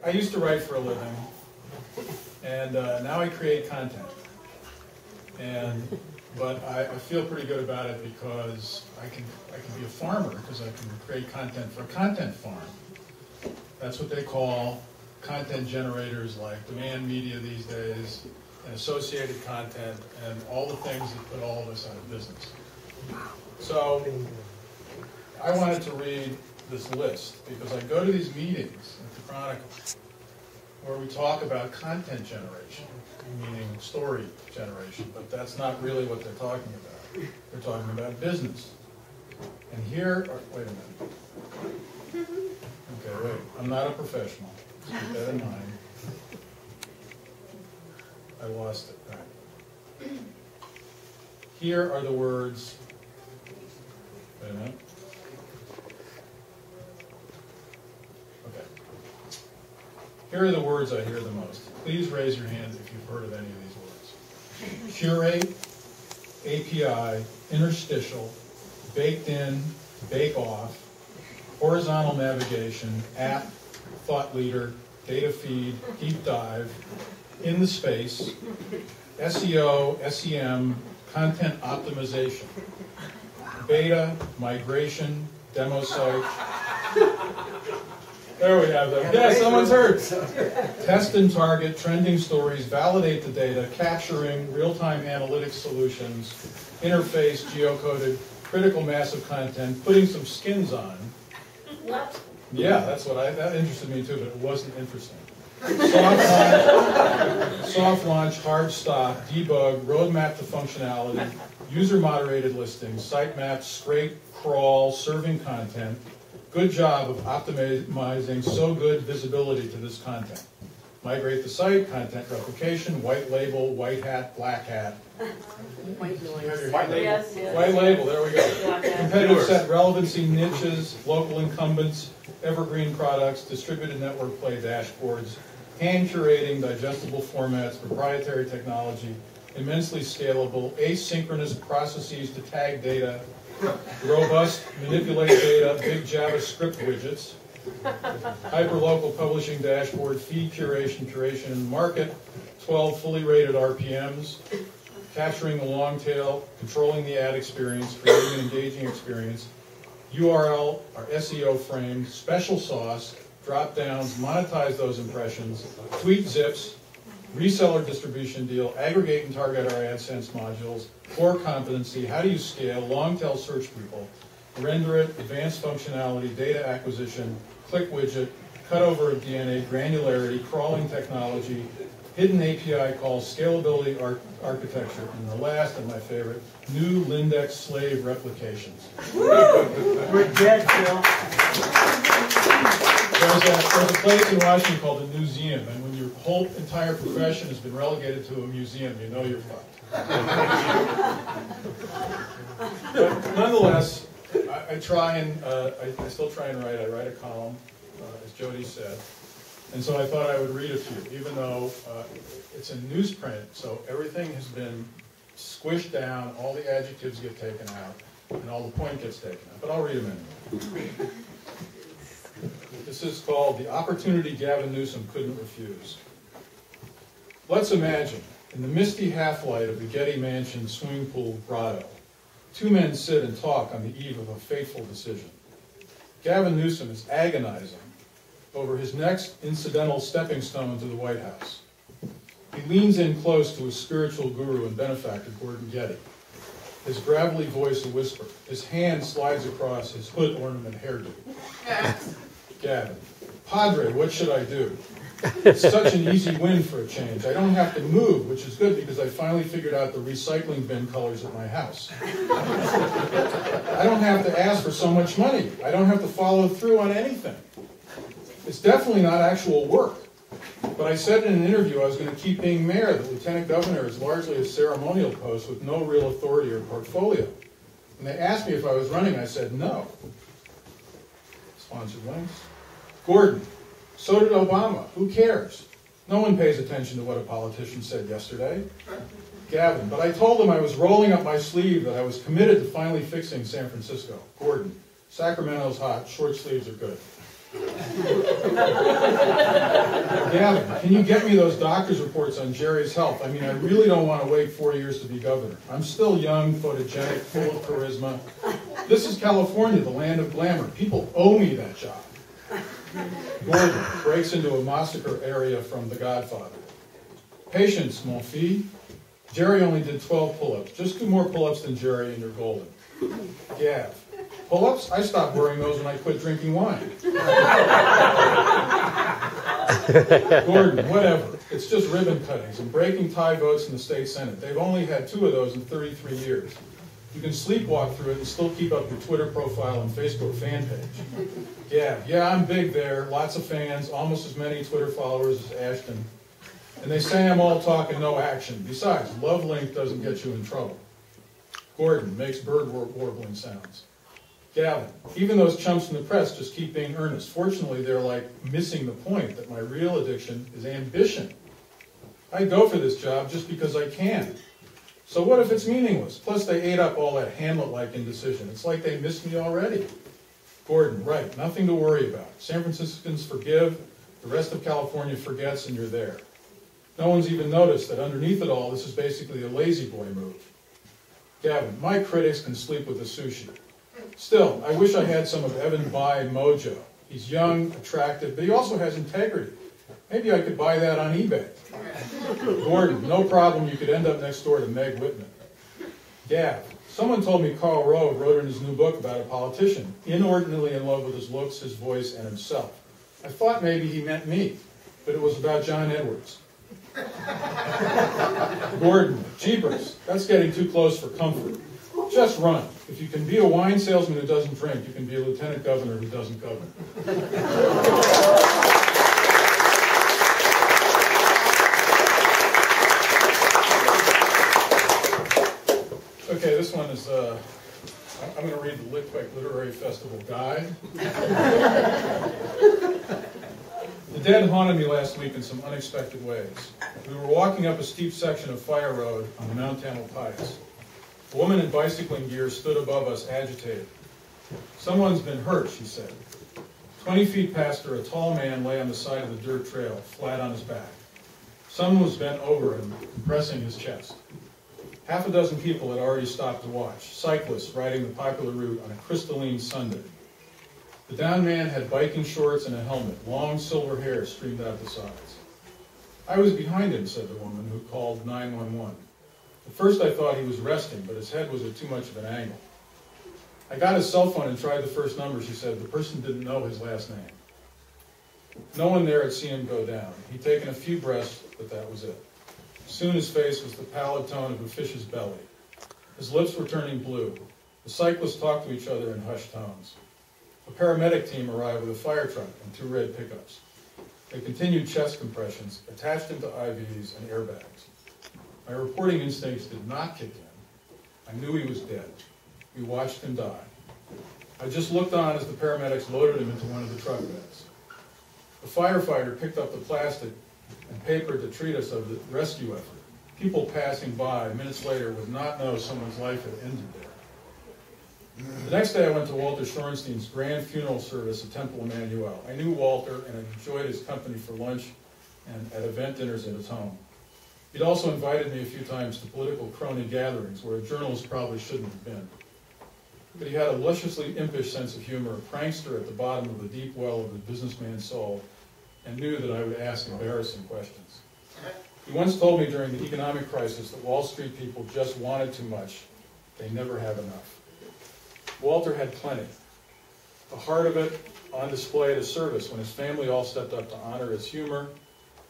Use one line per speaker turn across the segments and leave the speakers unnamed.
I used to write for a living, and now I create content. But I feel pretty good about it because I can be a farmer because I can create content for a content farm. That's what they call content generators like demand media these days, and associated content, and all the things that put all of us out of business. So I wanted to read this list because I go to these meetings at the Chronicle where we talk about content generation, meaning story generation, but that's not really what they're talking about. They're talking about business. And here, wait a minute. Okay, wait, I'm not a professional. Keep that in mind. I lost it. All right. Here are the words. Wait a minute. Okay. Here are the words I hear the most. Please raise your hand if you've heard of any of these words. Curate, API, interstitial, baked in, bake off, horizontal navigation, app, thought leader, data feed, deep dive, in the space, SEO, SEM, content optimization, beta, migration, demo site. There we have them. Yeah, someone's heard. Test and target, trending stories, validate the data, capturing real-time analytics solutions, interface, geocoded, critical mass of content, putting some skins on.
What?
Yeah, that's what that interested me too, but it wasn't interesting. Soft launch, hard stop, debug, roadmap to functionality, user-moderated listings, sitemap, scrape, crawl, serving content. Good job of optimizing so good visibility to this content. Migrate the site, content replication, white label, white hat, black hat.
White noise.
White label.
Yes, yes.
White label, there we go.
Yeah,
Competitive set, relevancy, niches, local incumbents, evergreen products, distributed network play dashboards, hand curating, digestible formats, proprietary technology, immensely scalable, asynchronous processes to tag data, robust, manipulate data, big JavaScript widgets, hyperlocal publishing dashboard, feed curation and market, 12 fully rated RPMs, capturing the long tail, controlling the ad experience, creating an engaging experience, URL or SEO frame, special sauce, drop downs, monetize those impressions, tweet zips, reseller distribution deal, aggregate and target our AdSense modules, core competency, how do you scale, long tail search people, render it, advanced functionality, data acquisition, click widget, cutover of DNA, granularity, crawling technology, hidden API calls, scalability architecture, and the last and my favorite, new Lindex slave replications.
We're dead, Phil.
There's a place in Washington called the Museum, and when your whole entire profession has been relegated to a museum, you know you're fucked. But nonetheless, I try and I still try and write. I write a column, as Jody said, and so I thought I would read a few, even though it's in newsprint, so everything has been squished down, all the adjectives get taken out, and all the point gets taken out. But I'll read them anyway. This is called The Opportunity Gavin Newsom Couldn't Refuse. Let's imagine, in the misty half-light of the Getty Mansion swimming pool grotto, two men sit and talk on the eve of a fateful decision. Gavin Newsom is agonizing over his next incidental stepping stone to the White House. He leans in close to his spiritual guru and benefactor, Gordon Getty. His gravelly voice a whisper. His hand slides across his hood ornament hairdo. Gavin, Padre, what should I do? It's such an easy win for a change. I don't have to move, which is good because I finally figured out the recycling bin colors at my house. I don't have to ask for so much money. I don't have to follow through on anything. It's definitely not actual work. But I said in an interview I was going to keep being mayor. The lieutenant governor is largely a ceremonial post with no real authority or portfolio. When they asked me if I was running, I said no. Sponsored links. Gordon, so did Obama. Who cares? No one pays attention to what a politician said yesterday. Gavin, but I told him I was rolling up my sleeve, that I was committed to finally fixing San Francisco. Gordon, Sacramento's hot, short sleeves are good. Gavin, can you get me those doctor's reports on Jerry's health? I mean, I really don't want to wait 4 years to be governor. I'm still young, photogenic, full of charisma. This is California, the land of glamour. People owe me that job. Gordon breaks into a massacre area from The Godfather. Patience, mon fils. Jerry only did 12 pull-ups. Just do more pull-ups than Jerry and you're golden. Gav. Pull-ups? I stopped wearing those when I quit drinking wine. Gordon, whatever. It's just ribbon cuttings and breaking tie votes in the state senate. They've only had 2 of those in 33 years. You can sleepwalk through it and still keep up your Twitter profile and Facebook fan page. Yeah, I'm big there. Lots of fans, almost as many Twitter followers as Ashton. And they say I'm all talk and no action. Besides, Love Link doesn't get you in trouble. Gordon makes bird warbling sounds. Gavin, even those chumps in the press just keep being earnest. Fortunately, they're like missing the point that my real addiction is ambition. I go for this job just because I can. So what if it's meaningless? Plus, they ate up all that Hamlet-like indecision. It's like they missed me already. Gordon, right, nothing to worry about. San Franciscans forgive, the rest of California forgets, and you're there. No one's even noticed that underneath it all, this is basically a lazy boy move. Gavin, my critics can sleep with the sushi. Still, I wish I had some of Evan Bai mojo. He's young, attractive, but he also has integrity. Maybe I could buy that on eBay. Gordon, no problem, you could end up next door to Meg Whitman. Gav, someone told me Karl Rove wrote in his new book about a politician, inordinately in love with his looks, his voice, and himself. I thought maybe he meant me, but it was about John Edwards. Gordon, jeepers, that's getting too close for comfort. Just run. If you can be a wine salesman who doesn't drink, you can be a lieutenant governor who doesn't govern. Okay, this one is, I'm going to read the Litquake Literary Festival guide. The dead haunted me last week in some unexpected ways. We were walking up a steep section of Fire Road on the Mount Tamalpais. A woman in bicycling gear stood above us, agitated. Someone's been hurt, she said. 20 feet past her, a tall man lay on the side of the dirt trail, flat on his back. Someone was bent over him, compressing his chest. Half a dozen people had already stopped to watch, cyclists riding the popular route on a crystalline Sunday. The downed man had biking shorts and a helmet. Long silver hair streamed out the sides. I was behind him, said the woman, who called 911. At first I thought he was resting, but his head was at too much of an angle. I got his cell phone and tried the first number, she said. The person didn't know his last name. No one there had seen him go down. He'd taken a few breaths, but that was it. Soon his face was the pallid tone of a fish's belly. His lips were turning blue. The cyclists talked to each other in hushed tones. A paramedic team arrived with a fire truck and 2 red pickups. They continued chest compressions, attached him to IVs and airbags. My reporting instincts did not kick in. I knew he was dead. We watched him die. I just looked on as the paramedics loaded him into one of the truck beds. The firefighter picked up the plastic and paper to treat us of the rescue effort. People passing by minutes later would not know someone's life had ended there. The next day I went to Walter Shorenstein's grand funeral service at Temple Emmanuel. I knew Walter and I enjoyed his company for lunch and at event dinners at his home. He'd also invited me a few times to political crony gatherings where a journalist probably shouldn't have been. But he had a lusciously impish sense of humor, a prankster at the bottom of the deep well of the businessman's soul, and knew that I would ask embarrassing questions. He once told me during the economic crisis that Wall Street people just wanted too much. They never have enough. Walter had plenty. The heart of it on display at his service when his family all stepped up to honor his humor,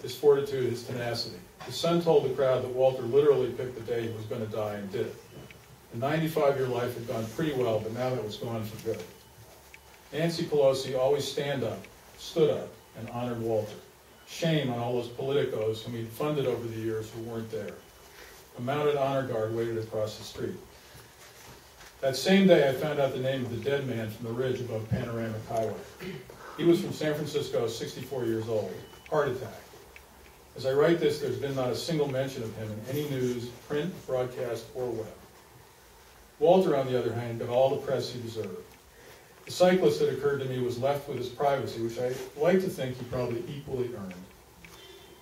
his fortitude, his tenacity. His son told the crowd that Walter literally picked the day he was going to die and did it. The 95-year life had gone pretty well, but now that was gone for good. Nancy Pelosi always stood up, and honored Walter. Shame on all those politicos whom he'd funded over the years who weren't there. A mounted honor guard waited across the street. That same day, I found out the name of the dead man from the ridge above Panoramic Highway. He was from San Francisco, 64 years old. Heart attack. As I write this, there's been not a single mention of him in any news, print, broadcast, or web. Walter, on the other hand, got all the press he deserved. The cyclist, it occurred to me, was left with his privacy, which I like to think he probably equally earned.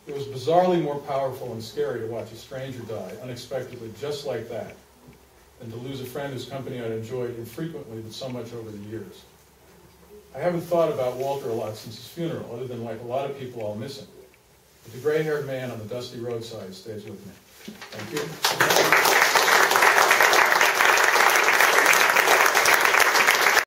It was bizarrely more powerful and scary to watch a stranger die unexpectedly just like that than to lose a friend whose company I'd enjoyed infrequently but so much over the years. I haven't thought about Walter a lot since his funeral, other than like a lot of people, I'll miss him. But the gray-haired man on the dusty roadside stays with me. Thank you.